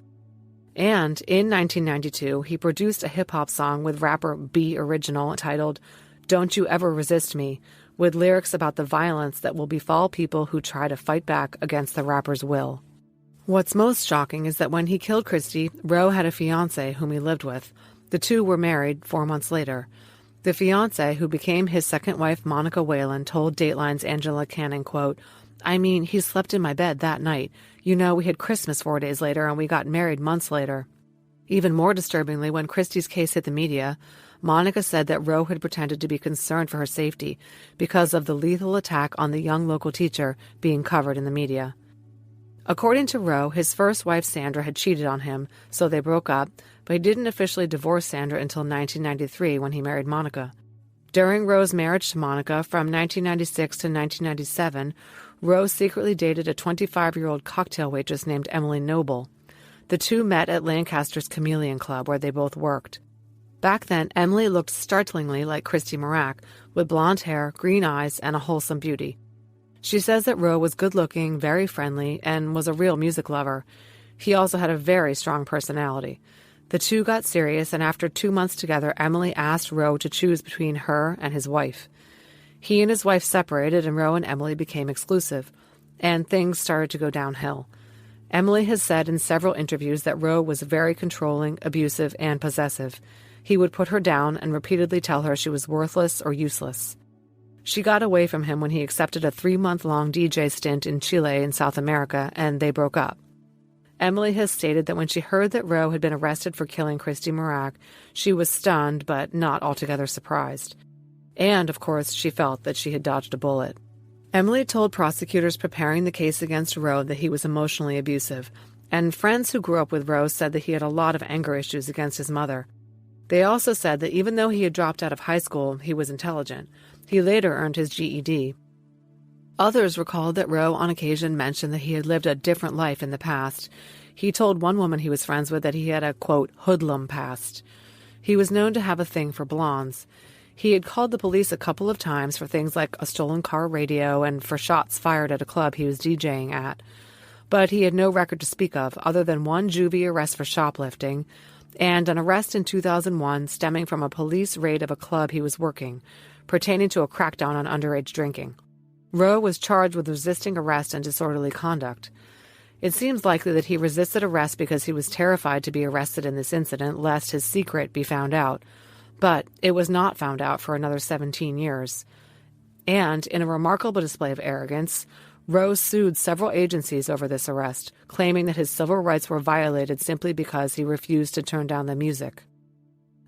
And in 1992, he produced a hip-hop song with rapper B Original titled "Don't You Ever Resist Me," with lyrics about the violence that will befall people who try to fight back against the rapper's will. What's most shocking is that when he killed Christy, Rowe had a fiancée whom he lived with. The two were married 4 months later. The fiancée, who became his second wife, Monica Whalen, told Dateline's Angela Canning, quote, "I mean, he slept in my bed that night. You know, we had Christmas 4 days later and we got married months later." Even more disturbingly, when Christy's case hit the media, Monica said that Rowe had pretended to be concerned for her safety because of the lethal attack on the young local teacher being covered in the media. According to Rowe, his first wife Sandra had cheated on him, so they broke up, but he didn't officially divorce Sandra until 1993 when he married Monica. During Rowe's marriage to Monica from 1996 to 1997, Rowe secretly dated a 25-year-old cocktail waitress named Emily Noble. The two met at Lancaster's Chameleon Club, where they both worked. Back then, Emily looked startlingly like Christy Mirack, with blonde hair, green eyes, and a wholesome beauty. She says that Rowe was good-looking, very friendly, and was a real music lover. He also had a very strong personality. The two got serious, and after 2 months together, Emily asked Rowe to choose between her and his wife. He and his wife separated, and Rowe and Emily became exclusive, and things started to go downhill. Emily has said in several interviews that Rowe was very controlling, abusive, and possessive. He would put her down and repeatedly tell her she was worthless or useless. She got away from him when he accepted a 3-month-long DJ stint in Chile in South America, and they broke up. Emily has stated that when she heard that Rowe had been arrested for killing Christy Mirack, she was stunned but not altogether surprised. And, of course, she felt that she had dodged a bullet. Emily told prosecutors preparing the case against Rowe that he was emotionally abusive, and friends who grew up with Rowe said that he had a lot of anger issues against his mother. They also said that even though he had dropped out of high school, he was intelligent. He later earned his GED. Others recalled that Rowe on occasion mentioned that he had lived a different life in the past. He told one woman he was friends with that he had a, quote, hoodlum past. He was known to have a thing for blondes. He had called the police a couple of times for things like a stolen car radio and for shots fired at a club he was DJing at. But he had no record to speak of other than one juvie arrest for shoplifting and an arrest in 2001 stemming from a police raid of a club he was working, pertaining to a crackdown on underage drinking. Rowe was charged with resisting arrest and disorderly conduct. It seems likely that he resisted arrest because he was terrified to be arrested in this incident lest his secret be found out. But it was not found out for another 17 years. And, in a remarkable display of arrogance, Rowe sued several agencies over this arrest, claiming that his civil rights were violated simply because he refused to turn down the music.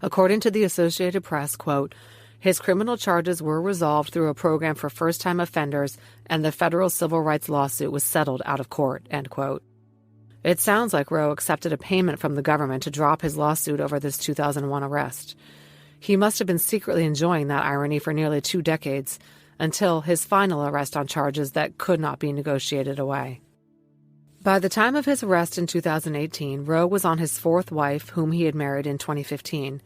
According to the Associated Press, quote, his criminal charges were resolved through a program for first-time offenders, and the federal civil rights lawsuit was settled out of court, end quote. It sounds like Rowe accepted a payment from the government to drop his lawsuit over this 2001 arrest. He must have been secretly enjoying that irony for nearly 2 decades, until his final arrest on charges that could not be negotiated away. By the time of his arrest in 2018, Rowe was on his 4th wife, whom he had married in 2015.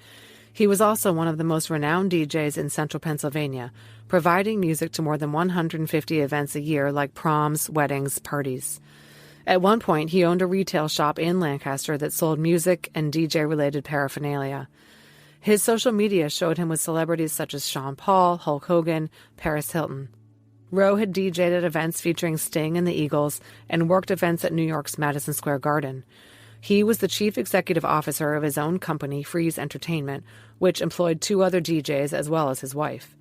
He was also one of the most renowned DJs in central Pennsylvania, providing music to more than 150 events a year like proms, weddings, parties. At one point, he owned a retail shop in Lancaster that sold music and DJ-related paraphernalia. His social media showed him with celebrities such as Sean Paul, Hulk Hogan, Paris Hilton. Rowe had DJ'd at events featuring Sting and the Eagles and worked events at New York's Madison Square Garden. He was the chief executive officer of his own company, Freeze Entertainment, which employed 2 other DJs as well as his wife.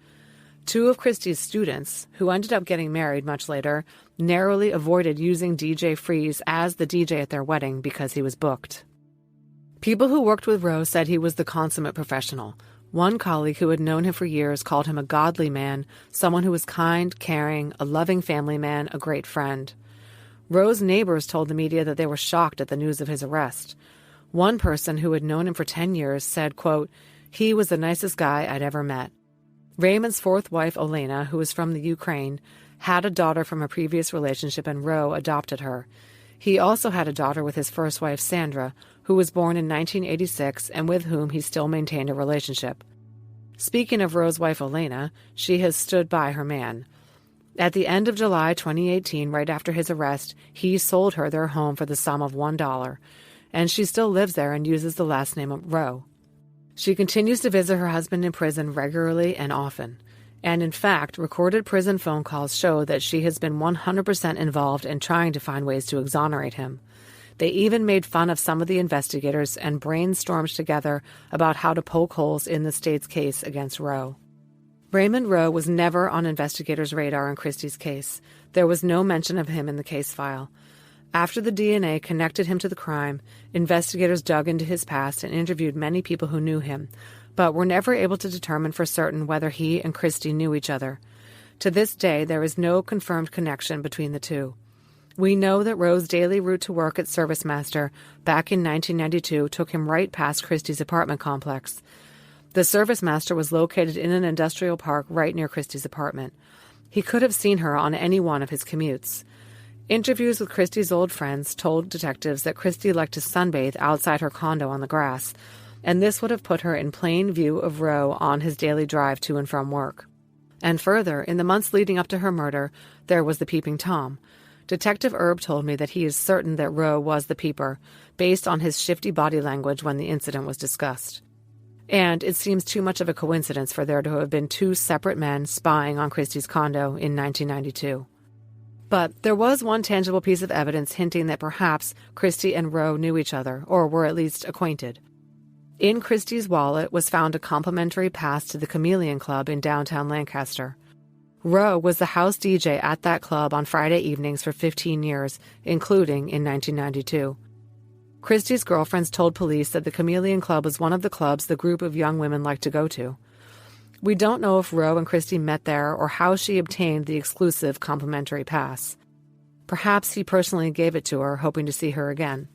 2 of Christie's students, who ended up getting married much later, narrowly avoided using DJ Freeze as the DJ at their wedding because he was booked. People who worked with Rowe said he was the consummate professional. One colleague who had known him for years called him a godly man, someone who was kind, caring, a loving family man, a great friend. Rowe's neighbors told the media that they were shocked at the news of his arrest. One person who had known him for 10 years said, quote, he was the nicest guy I'd ever met. Raymond's 4th wife, Olena, who was from the Ukraine, had a daughter from a previous relationship and Rowe adopted her. He also had a daughter with his first wife, Sandra, who was born in 1986 and with whom he still maintained a relationship. Speaking of Rowe's wife, Olena, she has stood by her man. At the end of July 2018, right after his arrest, he sold her their home for the sum of $1. and she still lives there and uses the last name of Rowe. She continues to visit her husband in prison regularly and often. And in fact, recorded prison phone calls show that she has been 100% involved in trying to find ways to exonerate him. They even made fun of some of the investigators and brainstormed together about how to poke holes in the state's case against Rowe. Raymond Rowe was never on investigators' radar in Christy's case. There was no mention of him in the case file. After the DNA connected him to the crime, investigators dug into his past and interviewed many people who knew him, but were never able to determine for certain whether he and Christy knew each other. To this day, there is no confirmed connection between the two. We know that Rowe's daily route to work at ServiceMaster back in 1992 took him right past Christy's apartment complex. The ServiceMaster was located in an industrial park right near Christy's apartment. He could have seen her on any one of his commutes. Interviews with Christy's old friends told detectives that Christy liked to sunbathe outside her condo on the grass, and this would have put her in plain view of Rowe on his daily drive to and from work. And further, in the months leading up to her murder, there was the Peeping Tom. Detective Erb told me that he is certain that Rowe was the peeper, based on his shifty body language when the incident was discussed. And it seems too much of a coincidence for there to have been two separate men spying on Christy's condo in 1992. But there was one tangible piece of evidence hinting that perhaps Christy and Rowe knew each other, or were at least acquainted. In Christy's wallet was found a complimentary pass to the Chameleon Club in downtown Lancaster. Rowe was the house DJ at that club on Friday evenings for 15 years, including in 1992. Christy's girlfriends told police that the Chameleon Club was one of the clubs the group of young women liked to go to. We don't know if Rowe and Christy met there or how she obtained the exclusive complimentary pass. Perhaps he personally gave it to her, hoping to see her again.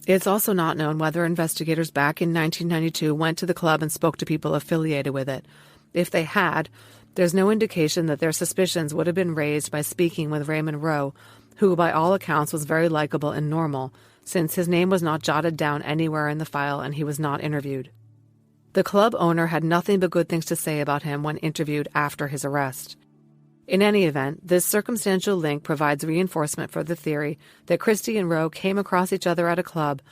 It's also not known whether investigators back in 1992 went to the club and spoke to people affiliated with it. If they had, there's no indication that their suspicions would have been raised by speaking with Raymond Rowe, who by all accounts was very likable and normal, since his name was not jotted down anywhere in the file and he was not interviewed. The club owner had nothing but good things to say about him when interviewed after his arrest. In any event, this circumstantial link provides reinforcement for the theory that Christy and Rowe came across each other at a club,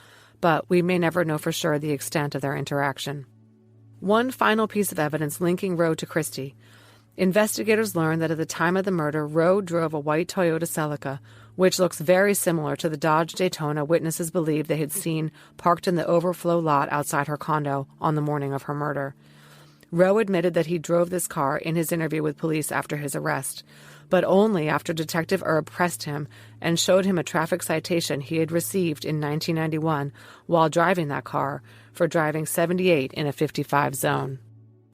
but we may never know for sure the extent of their interaction. One final piece of evidence linking Rowe to Christy. Investigators learned that at the time of the murder, Rowe drove a white Toyota Celica, which looks very similar to the Dodge Daytona witnesses believed they had seen parked in the overflow lot outside her condo on the morning of her murder. Rowe admitted that he drove this car in his interview with police after his arrest, but only after Detective Erb pressed him and showed him a traffic citation he had received in 1991 while driving that car for driving 78 in a 55 zone.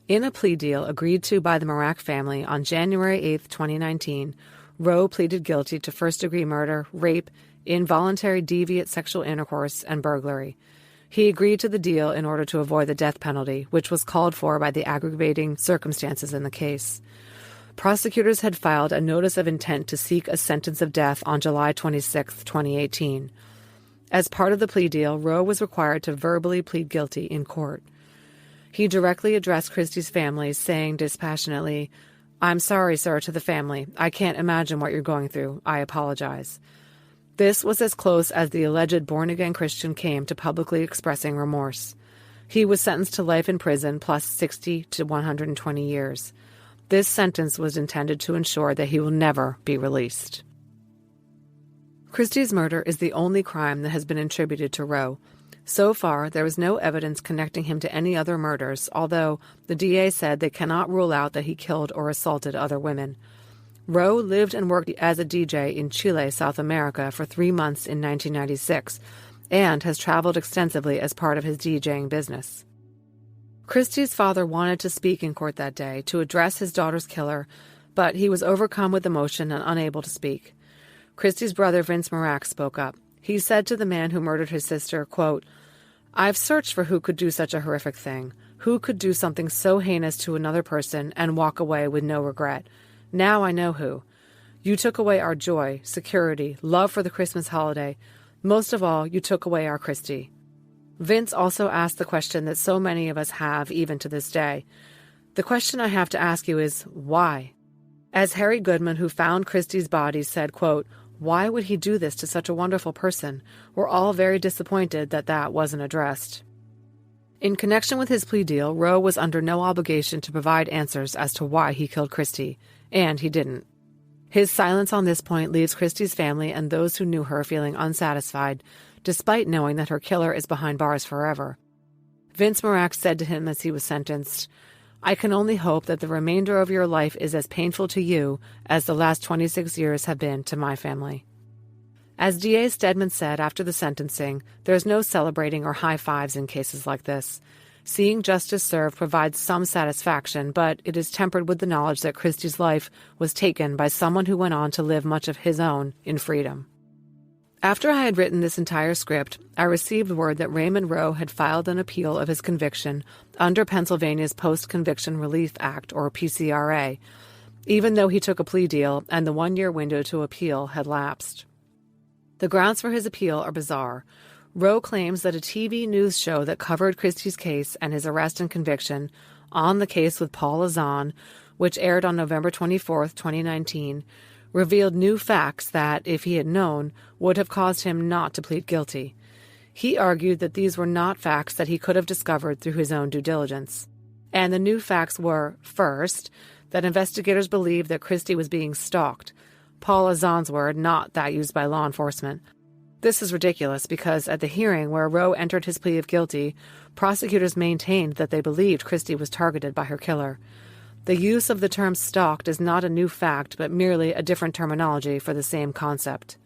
In a plea deal agreed to by the Mirack family on January 8, 2019, Rowe pleaded guilty to first-degree murder, rape, involuntary deviant sexual intercourse, and burglary. He agreed to the deal in order to avoid the death penalty, which was called for by the aggravating circumstances in the case. Prosecutors had filed a notice of intent to seek a sentence of death on July 26, 2018. As part of the plea deal, Rowe was required to verbally plead guilty in court. He directly addressed Christy's family, saying dispassionately, "I'm sorry, sir, to the family. I can't imagine what you're going through. I apologize." This was as close as the alleged born-again Christian came to publicly expressing remorse. He was sentenced to life in prison plus 60 to 120 years. This sentence was intended to ensure that he will never be released. Christy's murder is the only crime that has been attributed to Rowe. So far, there is no evidence connecting him to any other murders, although the DA said they cannot rule out that he killed or assaulted other women. Rowe lived and worked as a DJ in Chile, South America, for 3 months in 1996, and has traveled extensively as part of his DJing business. Christy's father wanted to speak in court that day to address his daughter's killer, but he was overcome with emotion and unable to speak. Christy's brother, Vince Mirack, spoke up. He said to the man who murdered his sister, quote, "I've searched for who could do such a horrific thing, who could do something so heinous to another person and walk away with no regret. Now I know who. You took away our joy, security, love for the Christmas holiday. Most of all, you took away our Christy." Vince also asked the question that so many of us have even to this day. The question I have to ask you is, why? As Harry Goodman, who found Christy's body, said, quote, Why would he do this to such a wonderful person? We're all very disappointed that that wasn't addressed. In connection with his plea deal, Rowe was under no obligation to provide answers as to why he killed Christy, and he didn't. His silence on this point leaves Christy's family and those who knew her feeling unsatisfied, despite knowing that her killer is behind bars forever. Vince Mirack said to him as he was sentenced, "I can only hope that the remainder of your life is as painful to you as the last 26 years have been to my family." As DA Stedman said after the sentencing, there's no celebrating or high fives in cases like this. Seeing justice served provides some satisfaction, but it is tempered with the knowledge that Christy's life was taken by someone who went on to live much of his own in freedom. After I had written this entire script, I received word that Raymond Rowe had filed an appeal of his conviction under Pennsylvania's Post-Conviction Relief Act, or PCRA, even though he took a plea deal and the one-year window to appeal had lapsed. The grounds for his appeal are bizarre. Rowe claims that a TV news show that covered Christy's case and his arrest and conviction, On the Case with Paul Azan, which aired on November 24, 2019, revealed new facts that, if he had known, would have caused him not to plead guilty. He argued that these were not facts that he could have discovered through his own due diligence. And the new facts were, first, that investigators believed that Christy was being stalked. Paul Azan's word, not that used by law enforcement. This is ridiculous because at the hearing where Rowe entered his plea of guilty, prosecutors maintained that they believed Christy was targeted by her killer. The use of the term stalked is not a new fact, but merely a different terminology for the same concept.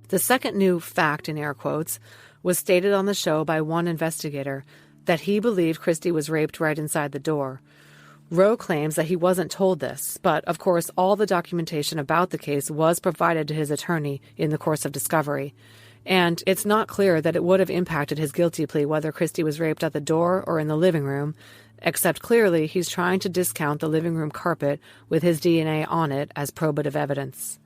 The second new fact, in air quotes, was stated on the show by one investigator, that he believed Christy was raped right inside the door. Rowe claims that he wasn't told this, but of course all the documentation about the case was provided to his attorney in the course of discovery. And it's not clear that it would have impacted his guilty plea whether Christy was raped at the door or in the living room, except clearly he's trying to discount the living room carpet with his DNA on it as probative evidence.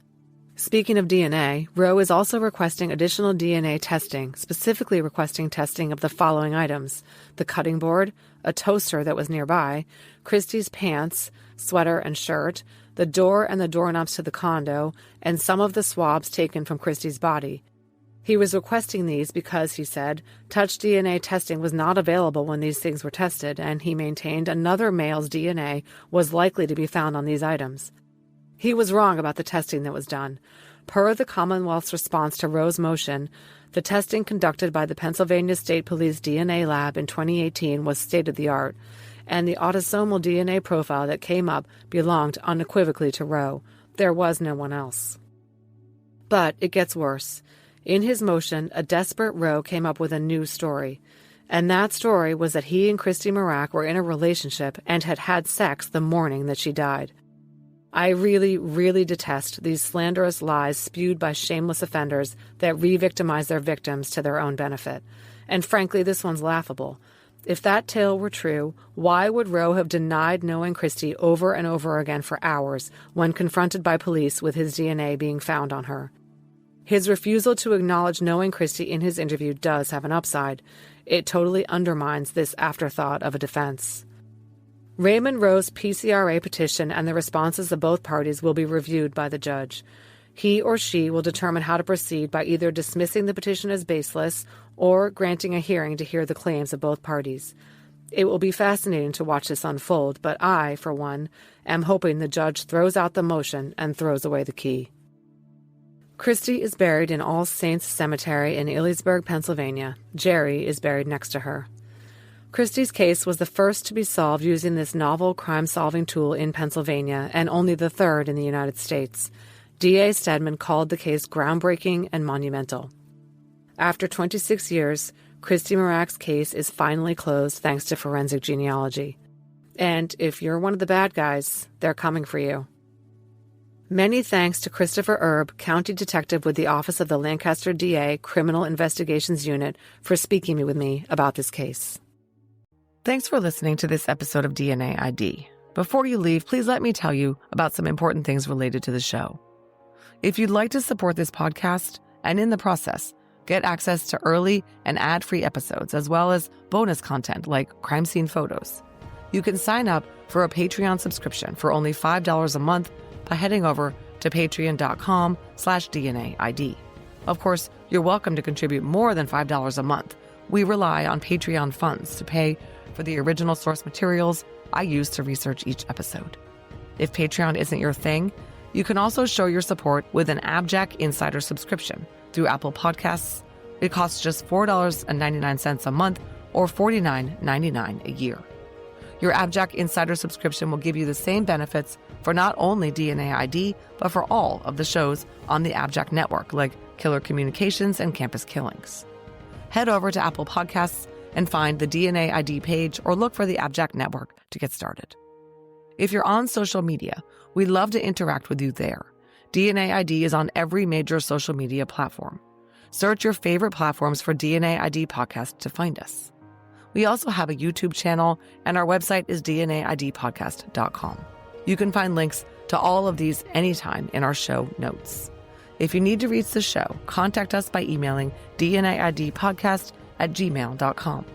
Speaking of DNA, Rowe is also requesting additional DNA testing, specifically requesting testing of the following items: the cutting board, a toaster that was nearby, Christy's pants, sweater and shirt, the door and the doorknobs to the condo, and some of the swabs taken from Christy's body. He was requesting these because, he said, touch DNA testing was not available when these things were tested, and he maintained another male's DNA was likely to be found on these items. He was wrong about the testing that was done. Per the Commonwealth's response to Rowe's motion, the testing conducted by the Pennsylvania State Police DNA lab in 2018 was state-of-the-art, and the autosomal DNA profile that came up belonged unequivocally to Rowe. There was no one else. But it gets worse. In his motion, a desperate Rowe came up with a new story. And that story was that he and Christy Mirack were in a relationship and had had sex the morning that she died. I really, really detest these slanderous lies spewed by shameless offenders that re-victimize their victims to their own benefit. And frankly, this one's laughable. If that tale were true, why would Rowe have denied knowing Christy over and over again for hours when confronted by police with his DNA being found on her? His refusal to acknowledge knowing Christy in his interview does have an upside. It totally undermines this afterthought of a defense. Raymond Rowe's PCRA petition and the responses of both parties will be reviewed by the judge. He or she will determine how to proceed by either dismissing the petition as baseless or granting a hearing to hear the claims of both parties. It will be fascinating to watch this unfold, but I, for one, am hoping the judge throws out the motion and throws away the key. Christy is buried in All Saints Cemetery in Ellisburg, Pennsylvania. Jerry is buried next to her. Christy's case was the first to be solved using this novel crime-solving tool in Pennsylvania, and only the third in the United States. D.A. Stedman called the case groundbreaking and monumental. After 26 years, Christy Mirack's case is finally closed thanks to forensic genealogy. And if you're one of the bad guys, they're coming for you. Many thanks to Christopher Erb, County Detective with the Office of the Lancaster DA Criminal Investigations Unit, for speaking with me about this case. Thanks for listening to this episode of DNA ID. Before you leave, please let me tell you about some important things related to the show. If you'd like to support this podcast, and in the process, get access to early and ad-free episodes, as well as bonus content like crime scene photos, you can sign up for a Patreon subscription for only $5 a month by heading over to to patreon.com/DNAID. Of course, you're welcome to contribute more than $5 a month. We rely on Patreon funds to pay for the original source materials I use to research each episode. If Patreon isn't your thing, you can also show your support with an AbJack Insider subscription through Apple Podcasts. It costs just $4.99 a month or $49.99 a year. Your AbJack Insider subscription will give you the same benefits for not only DNA ID, but for all of the shows on the AbJack network, like Killer Communications and Campus Killings. Head over to Apple Podcasts and find the DNA ID page or look for the AbJack network to get started. If you're on social media, we'd love to interact with you there. DNA ID is on every major social media platform. Search your favorite platforms for DNA ID Podcast to find us. We also have a YouTube channel, and our website is DNAIDpodcast.com. You can find links to all of these anytime in our show notes. If you need to reach the show, contact us by emailing dnaidpodcast@gmail.com.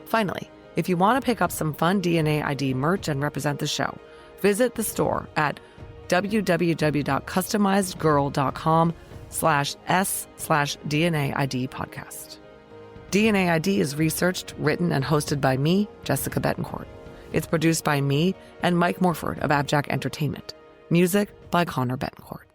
Finally, if you want to pick up some fun DNA ID merch and represent the show, visit the store at www.customizedgirl.com/s/DNA ID podcast. DNA ID is researched, written, and hosted by me, Jessica Betancourt. It's produced by me and Mike Morford of AbJack Entertainment. Music by Connor Betancourt.